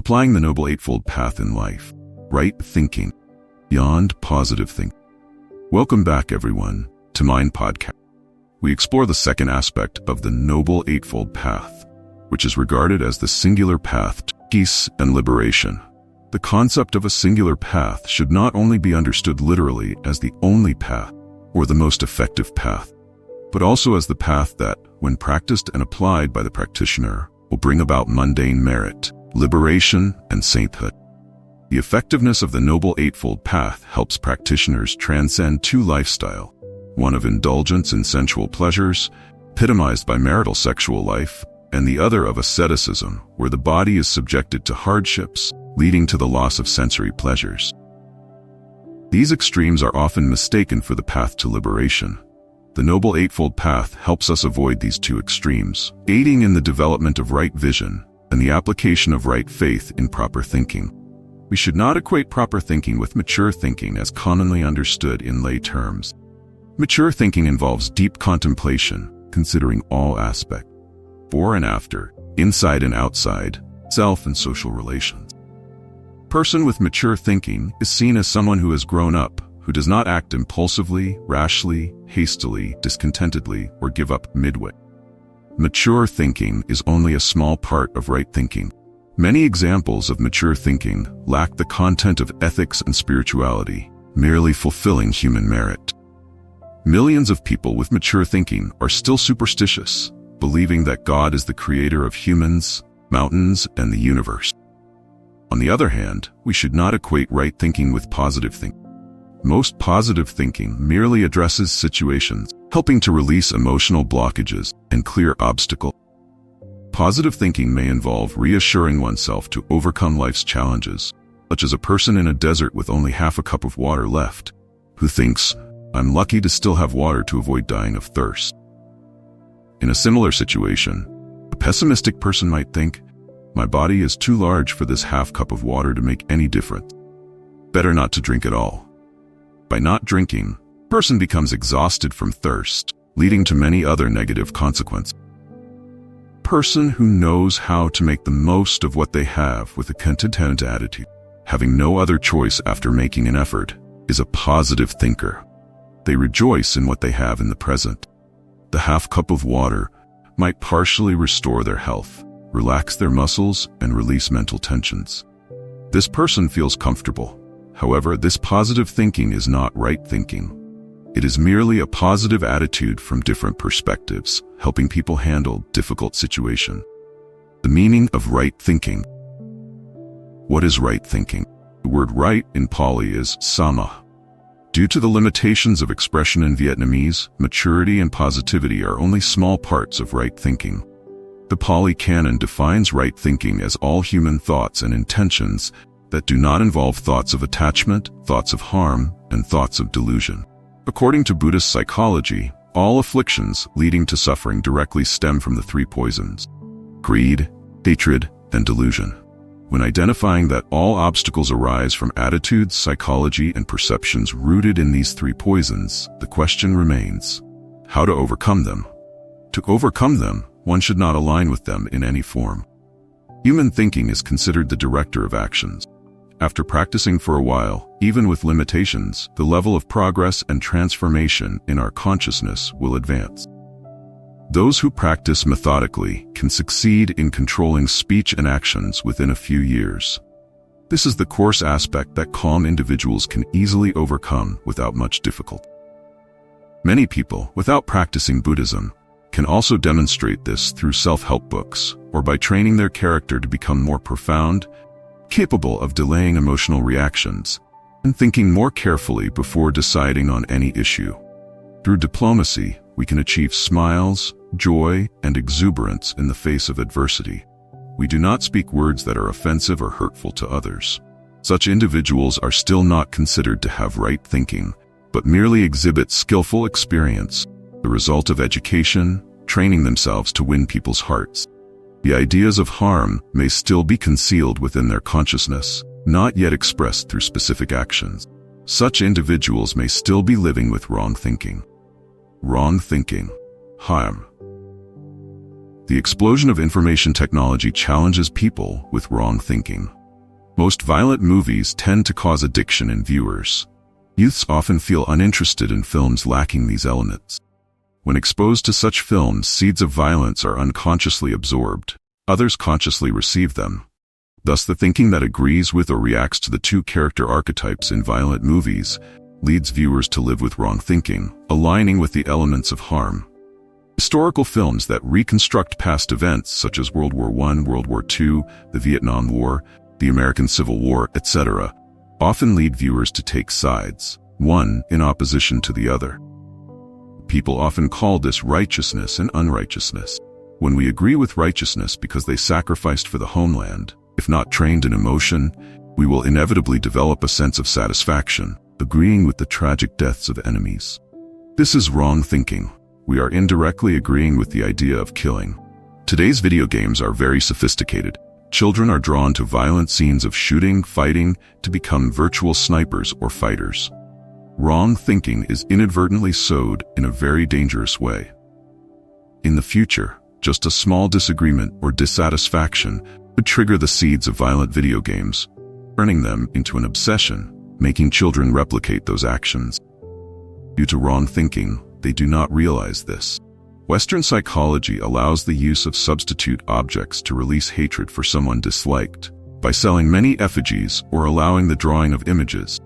Applying the Noble Eightfold Path in life. Right thinking. Beyond positive thinking. Welcome back, everyone, to Mind Podcast. We explore the second aspect of the Noble Eightfold Path, which is regarded as the singular path to peace and liberation. The concept of a singular path should not only be understood literally as the only path or the most effective path, but also as the path that, when practiced and applied by the practitioner, will bring about mundane merit, liberation, and sainthood. The effectiveness of the Noble Eightfold Path helps practitioners transcend two lifestyles, one of indulgence in sensual pleasures, epitomized by marital sexual life, and the other of asceticism, where the body is subjected to hardships, leading to the loss of sensory pleasures. These extremes are often mistaken for the path to liberation. The Noble Eightfold Path helps us avoid these two extremes, aiding in the development of right vision and the application of right faith in proper thinking. We should not equate proper thinking with mature thinking as commonly understood in lay terms. Mature thinking involves deep contemplation, considering all aspects, before and after, inside and outside, self and social relations. A person with mature thinking is seen as someone who has grown up, who does not act impulsively, rashly, hastily, discontentedly, or give up midway. Mature thinking is only a small part of right thinking. Many examples of mature thinking lack the content of ethics and spirituality, merely fulfilling human merit. Millions of people with mature thinking are still superstitious, believing that God is the creator of humans, mountains, and the universe. On the other hand, we should not equate right thinking with positive thinking. Most positive thinking merely addresses situations, helping to release emotional blockages and clear obstacles. Positive thinking may involve reassuring oneself to overcome life's challenges, such as a person in a desert with only half a cup of water left, who thinks, "I'm lucky to still have water to avoid dying of thirst." In a similar situation, a pessimistic person might think, "My body is too large for this half cup of water to make any difference. Better not to drink at all." By not drinking, a person becomes exhausted from thirst, leading to many other negative consequences. A person who knows how to make the most of what they have with a content attitude, having no other choice after making an effort, is a positive thinker. They rejoice in what they have in the present. The half cup of water might partially restore their health, relax their muscles, and release mental tensions. This person feels comfortable. However, this positive thinking is not right thinking. It is merely a positive attitude from different perspectives, helping people handle difficult situations. The meaning of right thinking. What is right thinking? The word right in Pali is sama. Due to the limitations of expression in Vietnamese, maturity and positivity are only small parts of right thinking. The Pali Canon defines right thinking as all human thoughts and intentions that do not involve thoughts of attachment, thoughts of harm, and thoughts of delusion. According to Buddhist psychology, all afflictions leading to suffering directly stem from the three poisons: greed, hatred, and delusion. When identifying that all obstacles arise from attitudes, psychology, and perceptions rooted in these three poisons, the question remains, how to overcome them? To overcome them, one should not align with them in any form. Human thinking is considered the director of actions. After practicing for a while, even with limitations, the level of progress and transformation in our consciousness will advance. Those who practice methodically can succeed in controlling speech and actions within a few years. This is the coarse aspect that calm individuals can easily overcome without much difficulty. Many people, without practicing Buddhism, can also demonstrate this through self-help books or by training their character to become more profound, capable of delaying emotional reactions, and thinking more carefully before deciding on any issue. Through diplomacy, we can achieve smiles, joy, and exuberance in the face of adversity. We do not speak words that are offensive or hurtful to others. Such individuals are still not considered to have right thinking, but merely exhibit skillful experience, the result of education, training themselves to win people's hearts. The ideas of harm may still be concealed within their consciousness, not yet expressed through specific actions. Such individuals may still be living with wrong thinking. Wrong thinking. Harm. The explosion of information technology challenges people with wrong thinking. Most violent movies tend to cause addiction in viewers. Youths often feel uninterested in films lacking these elements. When exposed to such films, seeds of violence are unconsciously absorbed. Others consciously receive them. Thus, the thinking that agrees with or reacts to the two character archetypes in violent movies leads viewers to live with wrong thinking, aligning with the elements of harm. Historical films that reconstruct past events such as World War I, World War II, the Vietnam War, the American Civil War, etc., often lead viewers to take sides, one in opposition to the other. People often call this righteousness and unrighteousness. When we agree with righteousness because they sacrificed for the homeland, if not trained in emotion, we will inevitably develop a sense of satisfaction, agreeing with the tragic deaths of enemies. This is wrong thinking. We are indirectly agreeing with the idea of killing. Today's video games are very sophisticated. Children are drawn to violent scenes of shooting, fighting, to become virtual snipers or fighters. Wrong thinking is inadvertently sowed in a very dangerous way. In the future, just a small disagreement or dissatisfaction could trigger the seeds of violent video games, turning them into an obsession, making children replicate those actions. Due to wrong thinking, they do not realize this. Western psychology allows the use of substitute objects to release hatred for someone disliked. By selling many effigies or allowing the drawing of images,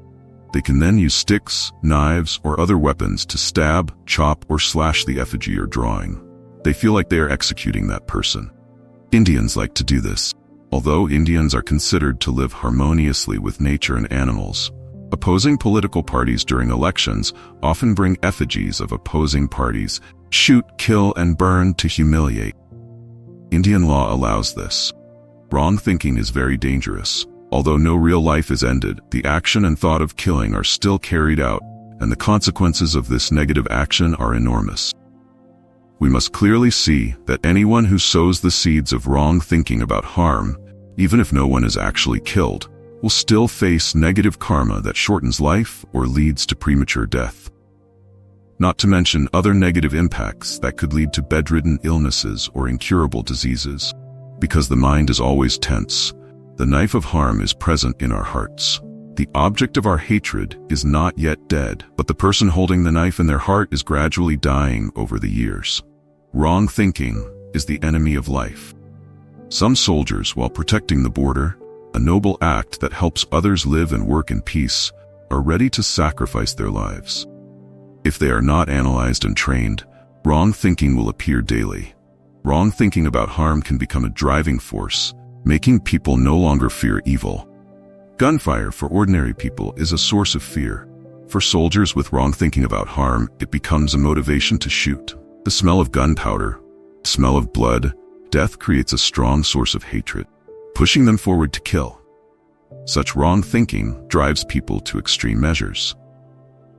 they can then use sticks, knives, or other weapons to stab, chop, or slash the effigy or drawing. They feel like they are executing that person. Indians like to do this. Although Indians are considered to live harmoniously with nature and animals, opposing political parties during elections often bring effigies of opposing parties, shoot, kill, and burn to humiliate. Indian law allows this. Wrong thinking is very dangerous. Although no real life is ended, the action and thought of killing are still carried out, and the consequences of this negative action are enormous. We must clearly see that anyone who sows the seeds of wrong thinking about harm, even if no one is actually killed, will still face negative karma that shortens life or leads to premature death. Not to mention other negative impacts that could lead to bedridden illnesses or incurable diseases. Because the mind is always tense, the knife of harm is present in our hearts. The object of our hatred is not yet dead, but the person holding the knife in their heart is gradually dying over the years. Wrong thinking is the enemy of life. Some soldiers, while protecting the border, a noble act that helps others live and work in peace, are ready to sacrifice their lives. If they are not analyzed and trained, wrong thinking will appear daily. Wrong thinking about harm can become a driving force, making people no longer fear evil. Gunfire for ordinary people is a source of fear. For soldiers with wrong thinking about harm, it becomes a motivation to shoot. The smell of gunpowder, the smell of blood, death creates a strong source of hatred, pushing them forward to kill. Such wrong thinking drives people to extreme measures.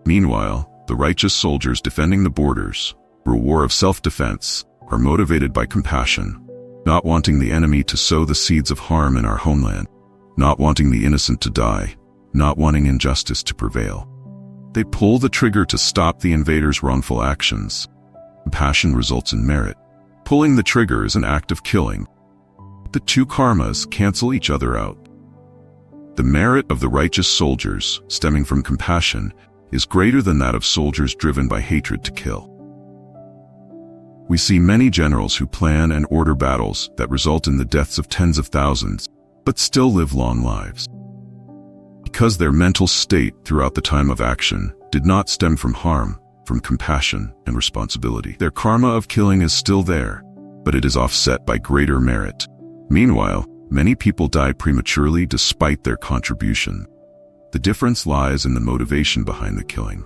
Meanwhile, the righteous soldiers defending the borders, for a war of self-defense, are motivated by compassion, not wanting the enemy to sow the seeds of harm in our homeland, not wanting the innocent to die, not wanting injustice to prevail. They pull the trigger to stop the invaders' wrongful actions. Compassion results in merit. Pulling the trigger is an act of killing. The two karmas cancel each other out. The merit of the righteous soldiers, stemming from compassion, is greater than that of soldiers driven by hatred to kill. We see many generals who plan and order battles that result in the deaths of tens of thousands, but still live long lives. Because their mental state throughout the time of action did not stem from harm, from compassion and responsibility. Their karma of killing is still there, but it is offset by greater merit. Meanwhile, many people die prematurely despite their contribution. The difference lies in the motivation behind the killing.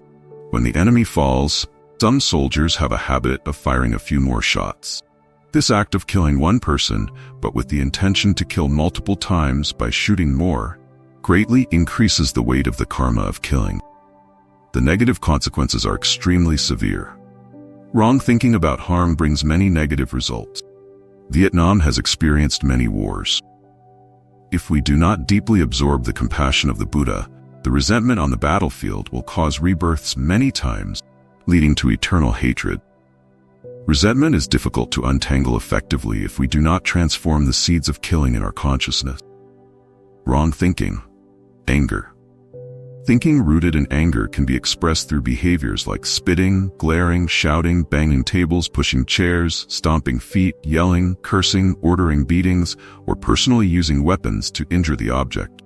When the enemy falls, some soldiers have a habit of firing a few more shots. This act of killing one person, but with the intention to kill multiple times by shooting more, greatly increases the weight of the karma of killing. The negative consequences are extremely severe. Wrong thinking about harm brings many negative results. Vietnam has experienced many wars. If we do not deeply absorb the compassion of the Buddha, the resentment on the battlefield will cause rebirths many times, leading to eternal hatred. Resentment is difficult to untangle effectively if we do not transform the seeds of killing in our consciousness. Wrong thinking. Anger. Thinking rooted in anger can be expressed through behaviors like spitting, glaring, shouting, banging tables, pushing chairs, stomping feet, yelling, cursing, ordering beatings, or personally using weapons to injure the object.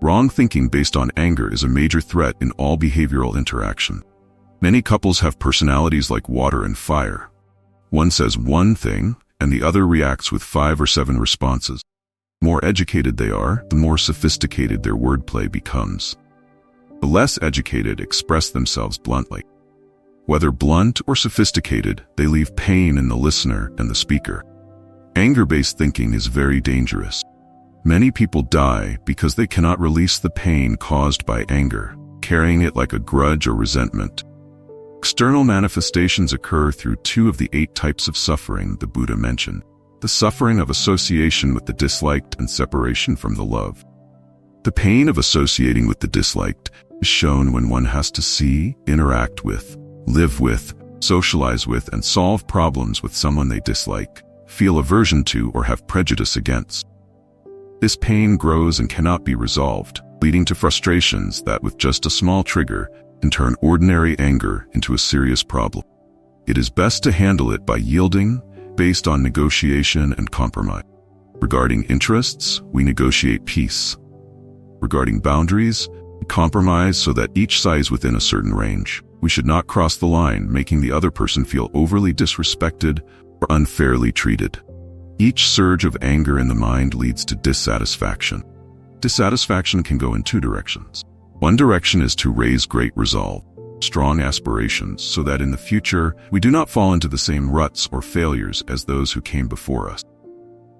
Wrong thinking based on anger is a major threat in all behavioral interaction. Many couples have personalities like water and fire. One says one thing, and the other reacts with 5 or 7 responses. The more educated they are, the more sophisticated their wordplay becomes. The less educated express themselves bluntly. Whether blunt or sophisticated, they leave pain in the listener and the speaker. Anger-based thinking is very dangerous. Many people die because they cannot release the pain caused by anger, carrying it like a grudge or resentment. External manifestations occur through 2 of the 8 types of suffering the Buddha mentioned: the suffering of association with the disliked and separation from the love. The pain of associating with the disliked is shown when one has to see, interact with, live with, socialize with, and solve problems with someone they dislike, feel aversion to, or have prejudice against. This pain grows and cannot be resolved, leading to frustrations that, with just a small trigger, can turn ordinary anger into a serious problem. It is best to handle it by yielding, based on negotiation and compromise. Regarding interests, we negotiate peace. Regarding boundaries, we compromise so that each side is within a certain range. We should not cross the line, making the other person feel overly disrespected or unfairly treated. Each surge of anger in the mind leads to dissatisfaction. Dissatisfaction can go in 2 directions. One direction is to raise great resolve, strong aspirations, so that in the future we do not fall into the same ruts or failures as those who came before us.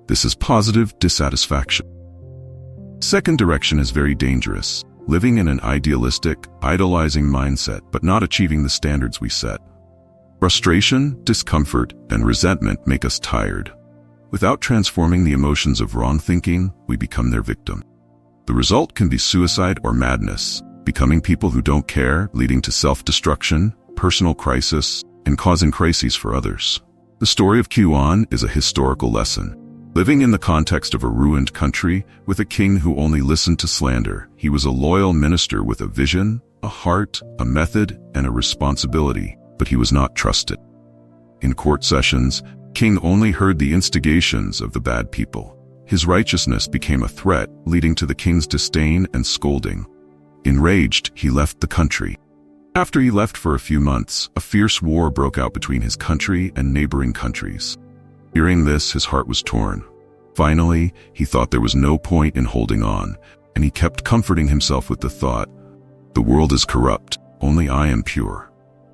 This is positive dissatisfaction. Second direction is very dangerous, living in an idealistic, idolizing mindset but not achieving the standards we set. Frustration, discomfort, and resentment make us tired. Without transforming the emotions of wrong thinking, we become their victim. The result can be suicide or madness, becoming people who don't care, leading to self-destruction, personal crisis, and causing crises for others. The story of Qian is a historical lesson. Living in the context of a ruined country, with a king who only listened to slander, he was a loyal minister with a vision, a heart, a method, and a responsibility, but he was not trusted. In court sessions, King only heard the instigations of the bad people. His righteousness became a threat, leading to the king's disdain and scolding. Enraged, he left the country. After he left for a few months, a fierce war broke out between his country and neighboring countries. Hearing this, his heart was torn. Finally, he thought there was no point in holding on, and he kept comforting himself with the thought, "The world is corrupt, only I am pure.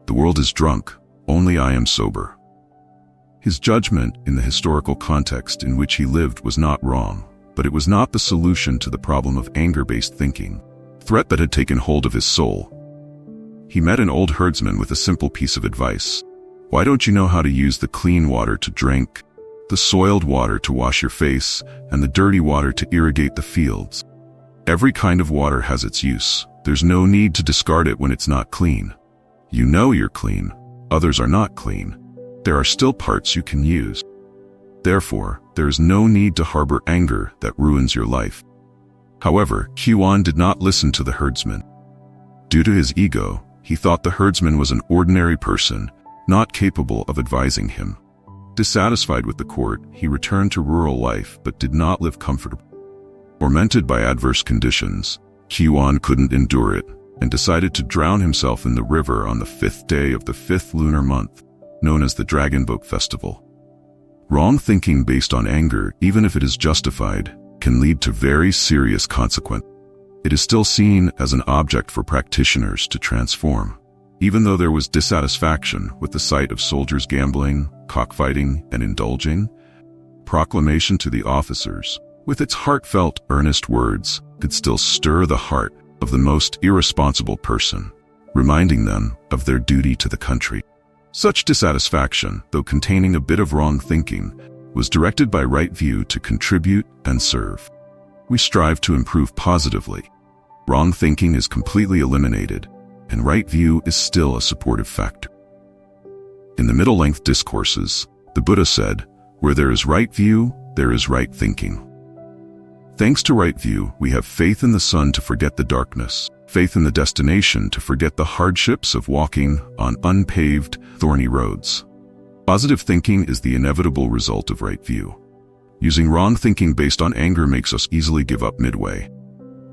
The world is drunk, only I am sober." His judgment in the historical context in which he lived was not wrong, but it was not the solution to the problem of anger-based thinking, a threat that had taken hold of his soul. He met an old herdsman with a simple piece of advice. "Why don't you know how to use the clean water to drink, the soiled water to wash your face, and the dirty water to irrigate the fields? Every kind of water has its use. There's no need to discard it when it's not clean. You know you're clean. Others are not clean. There are still parts you can use. Therefore, there is no need to harbor anger that ruins your life." However, Qian did not listen to the herdsman. Due to his ego, he thought the herdsman was an ordinary person, not capable of advising him. Dissatisfied with the court, he returned to rural life but did not live comfortably. Tormented by adverse conditions, Qian couldn't endure it and decided to drown himself in the river on the 5th day of the 5th lunar month, known as the Dragon Boat Festival. Wrong thinking based on anger, even if it is justified, can lead to very serious consequences. It is still seen as an object for practitioners to transform. Even though there was dissatisfaction with the sight of soldiers gambling, cockfighting, and indulging, proclamation to the officers, with its heartfelt, earnest words, could still stir the heart of the most irresponsible person, reminding them of their duty to the country. Such dissatisfaction, though containing a bit of wrong thinking, was directed by right view to contribute and serve. We strive to improve positively. Wrong thinking is completely eliminated, and right view is still a supportive factor. In the middle-length discourses, the Buddha said, "Where there is right view, there is right thinking." Thanks to right view, we have faith in the sun to forget the darkness, faith in the destination to forget the hardships of walking on unpaved, thorny roads. Positive thinking is the inevitable result of right view. Using wrong thinking based on anger makes us easily give up midway.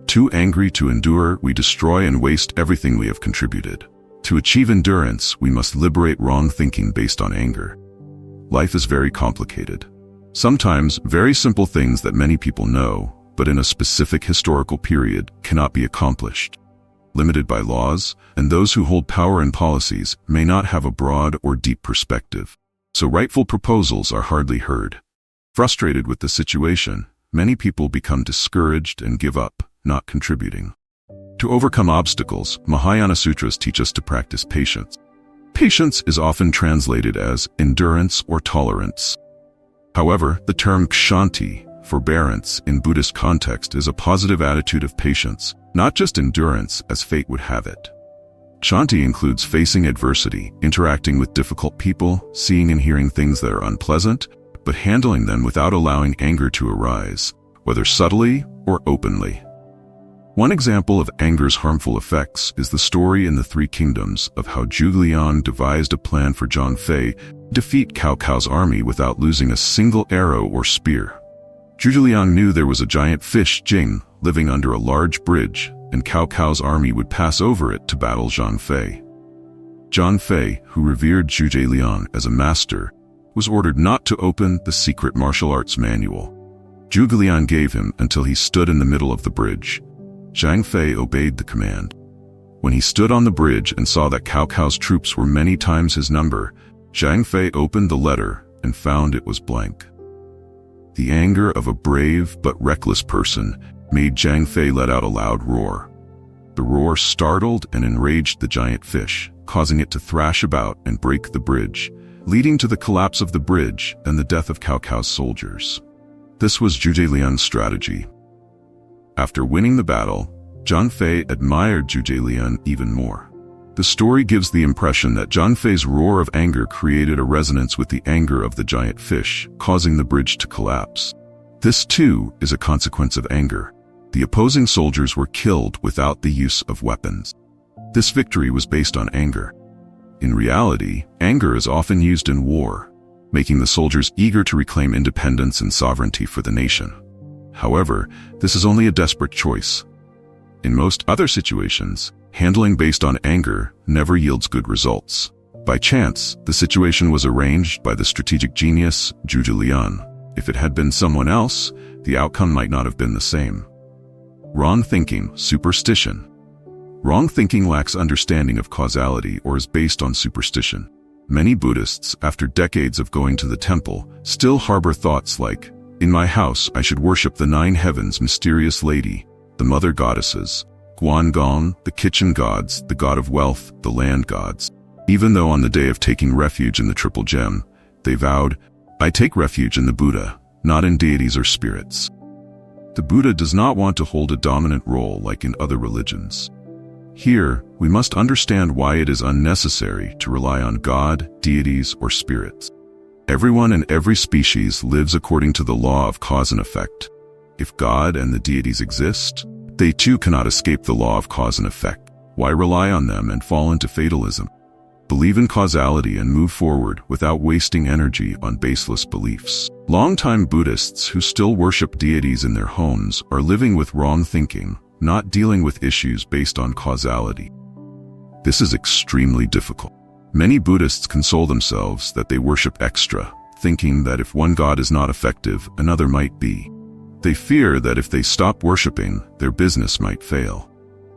Too angry to endure, we destroy and waste everything we have contributed. To achieve endurance, we must liberate wrong thinking based on anger. Life is very complicated. Sometimes, very simple things that many people know, but in a specific historical period, cannot be accomplished. Limited by laws, and those who hold power and policies may not have a broad or deep perspective, so rightful proposals are hardly heard. Frustrated with the situation, many people become discouraged and give up, not contributing. To overcome obstacles, Mahayana Sutras teach us to practice patience. Patience is often translated as endurance or tolerance. However, the term kshanti, forbearance, in Buddhist context is a positive attitude of patience, not just endurance as fate would have it. Kshanti includes facing adversity, interacting with difficult people, seeing and hearing things that are unpleasant, but handling them without allowing anger to arise, whether subtly or openly. One example of anger's harmful effects is the story in the Three Kingdoms of how Zhuge Liang devised a plan for Zhang Fei to defeat Cao Cao's army without losing a single arrow or spear. Zhuge Liang knew there was a giant fish, Jing, living under a large bridge, and Cao Cao's army would pass over it to battle Zhang Fei. Zhang Fei, who revered Zhuge Liang as a master, was ordered not to open the secret martial arts manual. Zhuge Liang gave him until he stood in the middle of the bridge. Zhang Fei obeyed the command. When he stood on the bridge and saw that Cao Cao's troops were many times his number, Zhang Fei opened the letter and found it was blank. The anger of a brave but reckless person made Zhang Fei let out a loud roar. The roar startled and enraged the giant fish, causing it to thrash about and break the bridge, leading to the collapse of the bridge and the death of Cao Cao's soldiers. This was Zhuge Liang's strategy. After winning the battle, Zhang Fei admired Zhuge Liang even more. The story gives the impression that Zhang Fei's roar of anger created a resonance with the anger of the giant fish, causing the bridge to collapse. This, too, is a consequence of anger. The opposing soldiers were killed without the use of weapons. This victory was based on anger. In reality, anger is often used in war, making the soldiers eager to reclaim independence and sovereignty for the nation. However, this is only a desperate choice. In most other situations, handling based on anger never yields good results. By chance, the situation was arranged by the strategic genius Zhuge Liang. If it had been someone else, the outcome might not have been the same. Wrong thinking, superstition. Wrong thinking lacks understanding of causality or is based on superstition. Many Buddhists, after decades of going to the temple, still harbor thoughts like, "In my house I should worship the 9 heavens mysterious lady, the mother goddesses, Guan Gong, the kitchen gods, the god of wealth, the land gods." Even though on the day of taking refuge in the Triple Gem, they vowed, "I take refuge in the Buddha, not in deities or spirits." The Buddha does not want to hold a dominant role like in other religions. Here, we must understand why it is unnecessary to rely on God, deities, or spirits. Everyone and every species lives according to the law of cause and effect. If God and the deities exist, they too cannot escape the law of cause and effect. Why rely on them and fall into fatalism? Believe in causality and move forward without wasting energy on baseless beliefs. Longtime Buddhists who still worship deities in their homes are living with wrong thinking, not dealing with issues based on causality. This is extremely difficult. Many Buddhists console themselves that they worship extra, thinking that if one god is not effective, another might be. They fear that if they stop worshiping, their business might fail.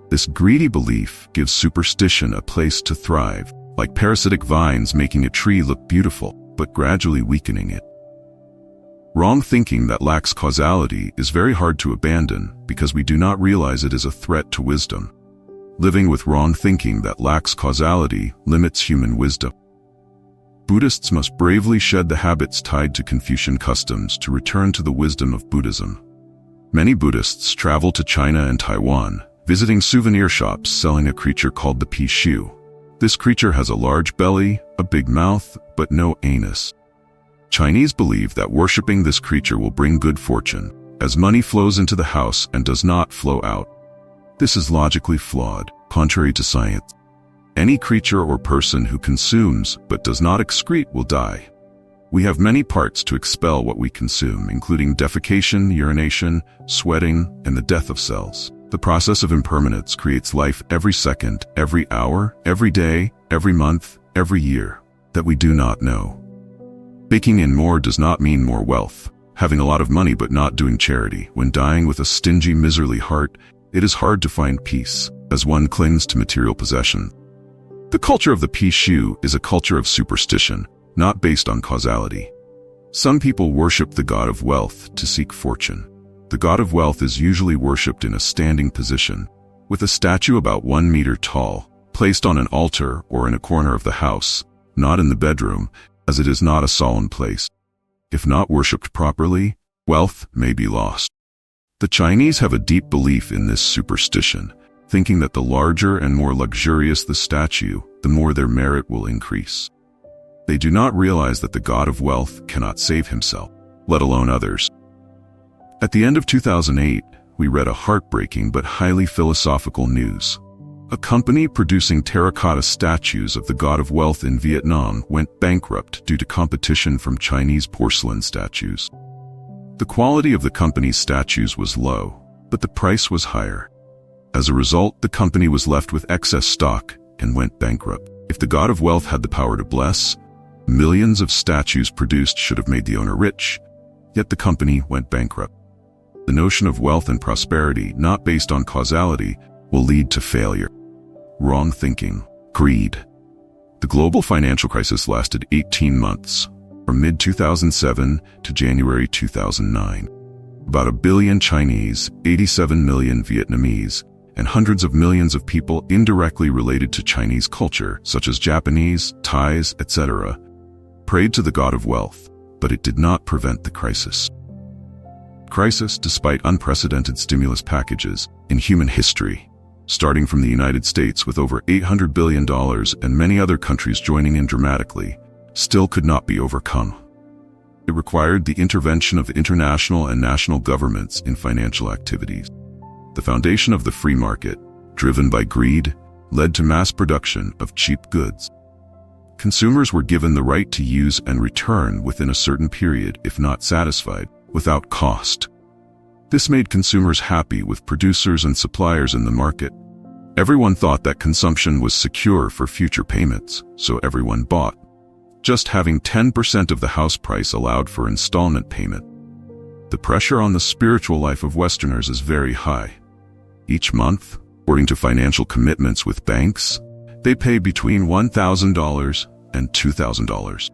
This greedy belief gives superstition a place to thrive, like parasitic vines making a tree look beautiful, but gradually weakening it. Wrong thinking that lacks causality is very hard to abandon because we do not realize it is a threat to wisdom. Living with wrong thinking that lacks causality limits human wisdom. Buddhists must bravely shed the habits tied to Confucian customs to return to the wisdom of Buddhism. Many Buddhists travel to China and Taiwan, visiting souvenir shops selling a creature called the Pi Shu. This creature has a large belly, a big mouth, but no anus. Chinese believe that worshipping this creature will bring good fortune, as money flows into the house and does not flow out. This is logically flawed, contrary to science. Any creature or person who consumes but does not excrete will die. We have many parts to expel what we consume, including defecation, urination, sweating, and the death of cells. The process of impermanence creates life every second, every hour, every day, every month, every year, that we do not know. Baking in more does not mean more wealth. Having a lot of money but not doing charity. When dying with a stingy, miserly heart, it is hard to find peace, as one clings to material possession. The culture of the pea shoe is a culture of superstition, not based on causality. Some people worship the god of wealth to seek fortune. The god of wealth is usually worshipped in a standing position, with a statue about 1 meter tall, placed on an altar or in a corner of the house, not in the bedroom, as it is not a solemn place. If not worshipped properly, wealth may be lost. The Chinese have a deep belief in this superstition, thinking that the larger and more luxurious the statue, the more their merit will increase. They do not realize that the god of wealth cannot save himself, let alone others. At the end of 2008, we read a heartbreaking but highly philosophical news. A company producing terracotta statues of the god of wealth in Vietnam went bankrupt due to competition from Chinese porcelain statues. The quality of the company's statues was low, but the price was higher. As a result, the company was left with excess stock and went bankrupt. If the god of wealth had the power to bless, millions of statues produced should have made the owner rich, yet the company went bankrupt. The notion of wealth and prosperity, not based on causality, will lead to failure. Wrong thinking, greed. The global financial crisis lasted 18 months, from mid-2007 to January 2009. About 1 billion Chinese, 87 million Vietnamese, and hundreds of millions of people indirectly related to Chinese culture, such as Japanese, Thais, etc., prayed to the god of wealth, but it did not prevent the crisis. Crisis, despite unprecedented stimulus packages in human history, starting from the United States with over $800 billion and many other countries joining in dramatically, still could not be overcome. It required the intervention of international and national governments in financial activities. The foundation of the free market, driven by greed, led to mass production of cheap goods. Consumers were given the right to use and return within a certain period if not satisfied, without cost. This made consumers happy with producers and suppliers in the market. Everyone thought that consumption was secure for future payments, so everyone bought. Just having 10% of the house price allowed for installment payment. The pressure on the spiritual life of Westerners is very high. Each month, according to financial commitments with banks, they pay between $1,000 and $2,000.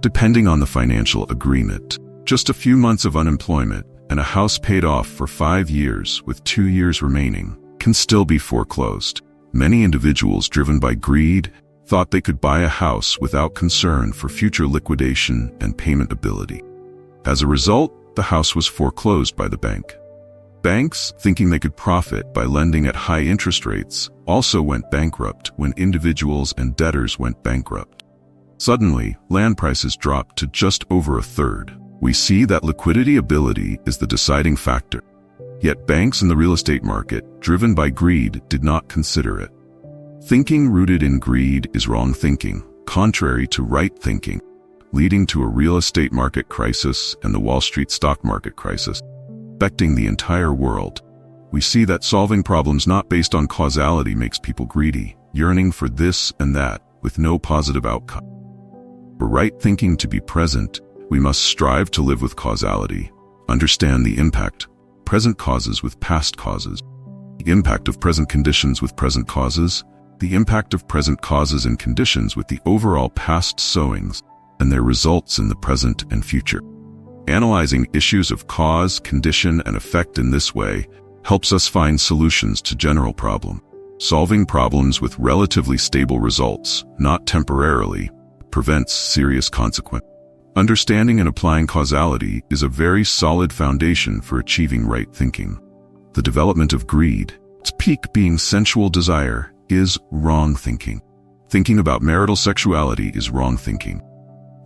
Depending on the financial agreement, just a few months of unemployment and a house paid off for 5 years with 2 years remaining can still be foreclosed. Many individuals driven by greed thought they could buy a house without concern for future liquidation and payment ability. As a result, the house was foreclosed by the bank. Banks, thinking they could profit by lending at high interest rates, also went bankrupt when individuals and debtors went bankrupt. Suddenly, land prices dropped to just over a third. We see that liquidity ability is the deciding factor. Yet banks in the real estate market, driven by greed, did not consider it. Thinking rooted in greed is wrong thinking, contrary to right thinking, leading to a real estate market crisis and the Wall Street stock market crisis, affecting the entire world. We see that solving problems not based on causality makes people greedy, yearning for this and that, with no positive outcome. For right thinking to be present, we must strive to live with causality, understand the impact, present causes with past causes, the impact of present conditions with present causes, the impact of present causes and conditions with the overall past sowings, and their results in the present and future. Analyzing issues of cause, condition, and effect in this way helps us find solutions to general problems. Solving problems with relatively stable results, not temporarily, prevents serious consequences. Understanding and applying causality is a very solid foundation for achieving right thinking. The development of greed, its peak being sensual desire, is wrong thinking. Thinking about marital sexuality is wrong thinking.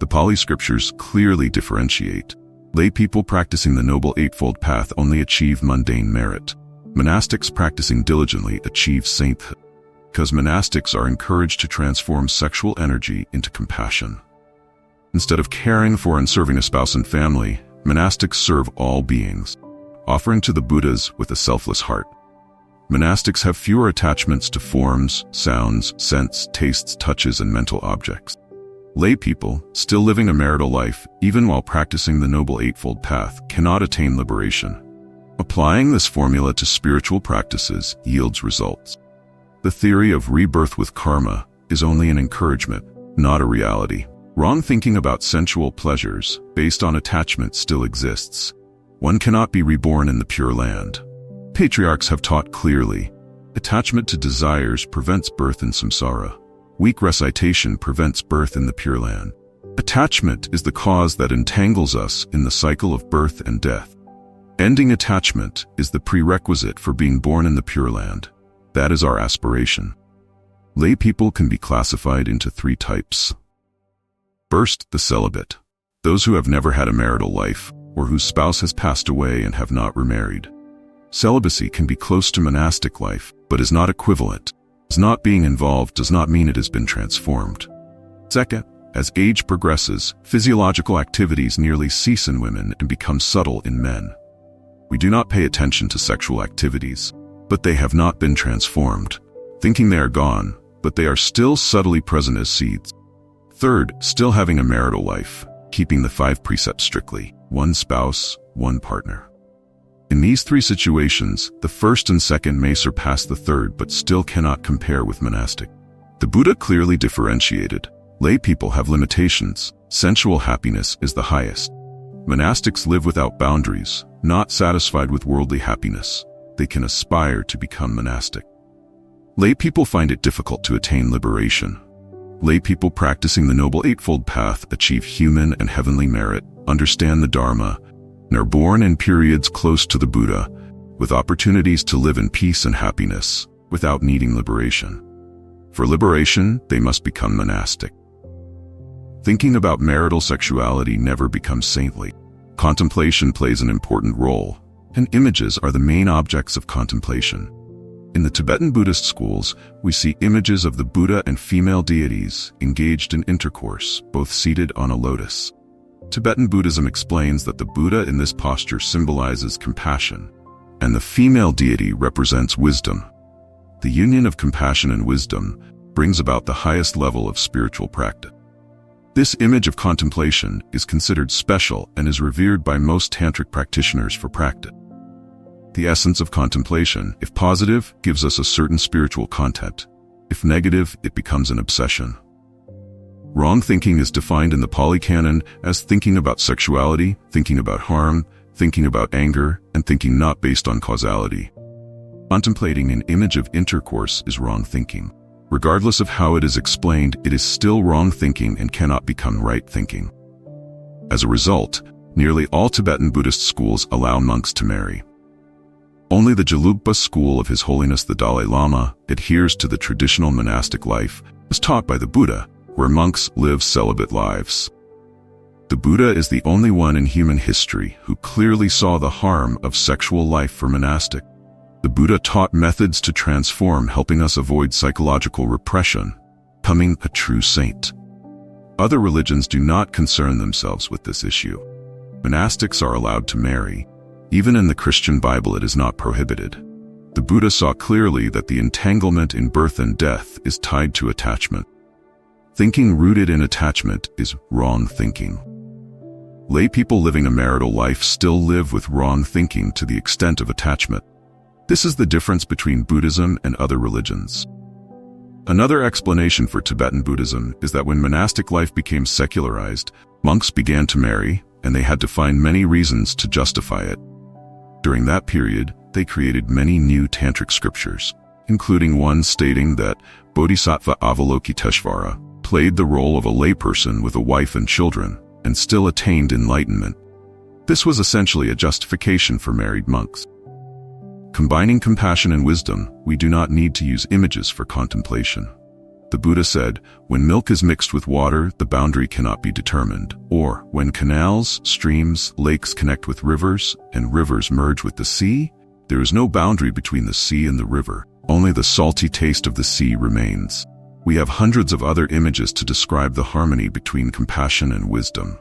The Pali scriptures clearly differentiate. Lay people practicing the Noble Eightfold Path only achieve mundane merit. Monastics practicing diligently achieve sainthood. Because monastics are encouraged to transform sexual energy into compassion. Instead of caring for and serving a spouse and family, monastics serve all beings, offering to the Buddhas with a selfless heart. Monastics have fewer attachments to forms, sounds, scents, tastes, touches, and mental objects. Lay people, still living a marital life, even while practicing the Noble Eightfold Path, cannot attain liberation. Applying this formula to spiritual practices yields results. The theory of rebirth with karma is only an encouragement, not a reality. Wrong thinking about sensual pleasures, based on attachment, still exists. One cannot be reborn in the Pure Land. Patriarchs have taught clearly, attachment to desires prevents birth in samsara. Weak recitation prevents birth in the Pure Land. Attachment is the cause that entangles us in the cycle of birth and death. Ending attachment is the prerequisite for being born in the Pure Land. That is our aspiration. Lay people can be classified into 3 types. First, the celibate. Those who have never had a marital life, or whose spouse has passed away and have not remarried. Celibacy can be close to monastic life, but is not equivalent. As not being involved does not mean it has been transformed. Second, as age progresses, physiological activities nearly cease in women and become subtle in men. We do not pay attention to sexual activities, but they have not been transformed, thinking they are gone, but they are still subtly present as seeds. Third, still having a marital life, keeping the 5 precepts strictly, 1 spouse, 1 partner. In these 3 situations, the first and second may surpass the third but still cannot compare with monastic. The Buddha clearly differentiated. Lay people have limitations. Sensual happiness is the highest. Monastics live without boundaries, not satisfied with worldly happiness. They can aspire to become monastic. Lay people find it difficult to attain liberation. Lay people practicing the Noble Eightfold Path achieve human and heavenly merit, understand the Dharma, and are born in periods close to the Buddha, with opportunities to live in peace and happiness, without needing liberation. For liberation, they must become monastic. Thinking about marital sexuality never becomes saintly. Contemplation plays an important role, and images are the main objects of contemplation. In the Tibetan Buddhist schools, we see images of the Buddha and female deities engaged in intercourse, both seated on a lotus. Tibetan Buddhism explains that the Buddha in this posture symbolizes compassion, and the female deity represents wisdom. The union of compassion and wisdom brings about the highest level of spiritual practice. This image of contemplation is considered special and is revered by most tantric practitioners for practice. The essence of contemplation, if positive, gives us a certain spiritual content. If negative, it becomes an obsession. Wrong thinking is defined in the Pali Canon as thinking about sexuality, thinking about harm, thinking about anger, and thinking not based on causality. Contemplating an image of intercourse is wrong thinking. Regardless of how it is explained, it is still wrong thinking and cannot become right thinking. As a result, nearly all Tibetan Buddhist schools allow monks to marry. Only the Gelugpa school of His Holiness the Dalai Lama adheres to the traditional monastic life as taught by the Buddha, where monks live celibate lives. The Buddha is the only one in human history who clearly saw the harm of sexual life for monastic. The Buddha taught methods to transform, helping us avoid psychological repression, becoming a true saint. Other religions do not concern themselves with this issue. Monastics are allowed to marry. Even in the Christian Bible it is not prohibited. The Buddha saw clearly that the entanglement in birth and death is tied to attachment. Thinking rooted in attachment is wrong thinking. Lay people living a marital life still live with wrong thinking to the extent of attachment. This is the difference between Buddhism and other religions. Another explanation for Tibetan Buddhism is that when monastic life became secularized, monks began to marry, and they had to find many reasons to justify it. During that period, they created many new tantric scriptures, including one stating that Bodhisattva Avalokiteshvara played the role of a layperson with a wife and children, and still attained enlightenment. This was essentially a justification for married monks. Combining compassion and wisdom, we do not need to use images for contemplation. The Buddha said, "When milk is mixed with water, the boundary cannot be determined." Or, when canals, streams, lakes connect with rivers, and rivers merge with the sea, there is no boundary between the sea and the river. Only the salty taste of the sea remains. We have hundreds of other images to describe the harmony between compassion and wisdom.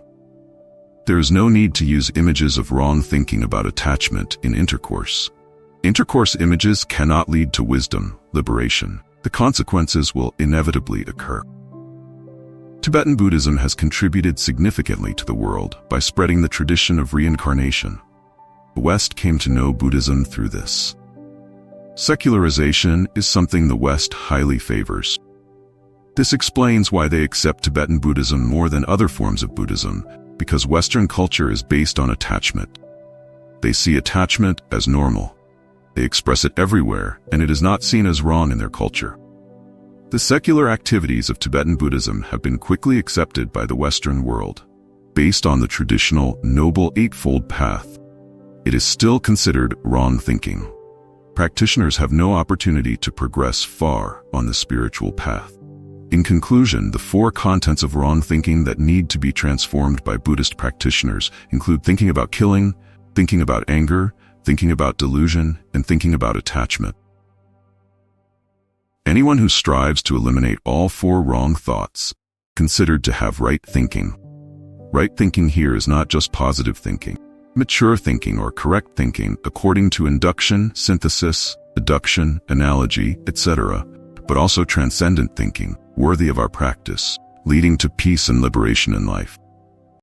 There is no need to use images of wrong thinking about attachment in intercourse. Intercourse images cannot lead to wisdom, liberation. The consequences will inevitably occur. Tibetan Buddhism has contributed significantly to the world by spreading the tradition of reincarnation. The West came to know Buddhism through this. Secularization is something the West highly favors. This explains why they accept Tibetan Buddhism more than other forms of Buddhism, because Western culture is based on attachment. They see attachment as normal. They express it everywhere, and it is not seen as wrong in their culture. The secular activities of Tibetan Buddhism have been quickly accepted by the Western world. Based on the traditional Noble Eightfold path, it is still considered wrong thinking. Practitioners have no opportunity to progress far on the spiritual path. In conclusion, the four contents of wrong thinking that need to be transformed by Buddhist practitioners include thinking about killing, thinking about anger, thinking about delusion, and thinking about attachment. Anyone who strives to eliminate all four wrong thoughts is considered to have right thinking. Right thinking here is not just positive thinking, mature thinking, or correct thinking according to induction, synthesis, deduction, analogy, etc., but also transcendent thinking, worthy of our practice, leading to peace and liberation in life.